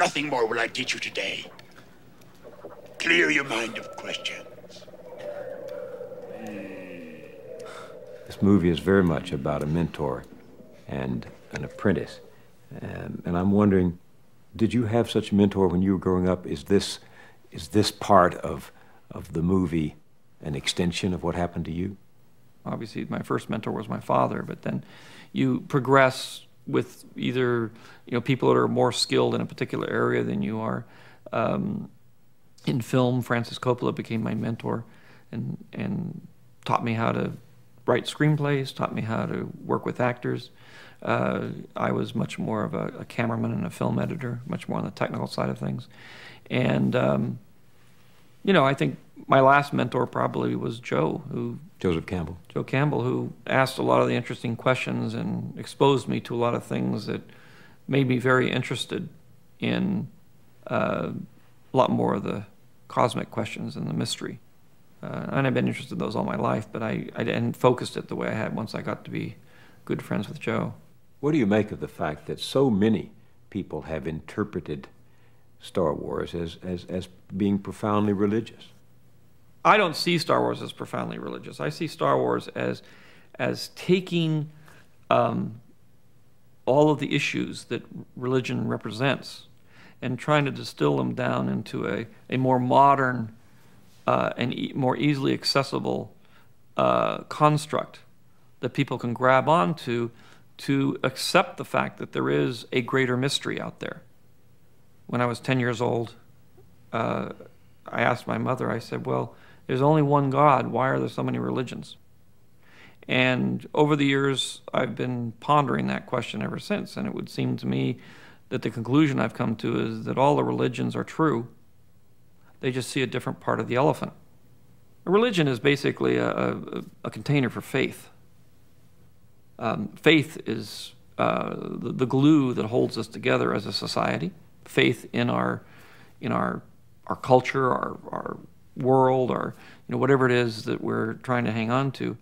Nothing more will I teach you today. Clear your mind of questions. This movie is very much about a mentor and an apprentice. And I'm wondering, did you have such a mentor when you were growing up? Is this part of the movie an extension of what happened to you? Obviously, my first mentor was my father, but then you progress with either people that are more skilled in a particular area than you are. In film, Francis Coppola became my mentor and taught me how to write screenplays, taught me how to work with actors. I was much more of a cameraman and a film editor, much more on the technical side of things. And, I think my last mentor probably was Joe, Joseph Campbell. Joe Campbell, who asked a lot of the interesting questions and exposed me to a lot of things that made me very interested in a lot more of the cosmic questions and the mystery. And I've been interested in those all my life, but I hadn't focused it the way I had once I got to be good friends with Joe. What do you make of the fact that so many people have interpreted Star Wars as being profoundly religious? I don't see Star Wars as profoundly religious. I see Star Wars as taking all of the issues that religion represents and trying to distill them down into a more modern and more easily accessible construct that people can grab onto to accept the fact that there is a greater mystery out there. When I was 10 years old, I asked my mother, I said, well, there's only one God. Why are there so many religions? And over the years, I've been pondering that question ever since, and it would seem to me that the conclusion I've come to is that all the religions are true. They just see a different part of the elephant. A religion is basically a container for faith. Faith is the glue that holds us together as a society. Faith in our culture, our world, whatever it is that we're trying to hang on to.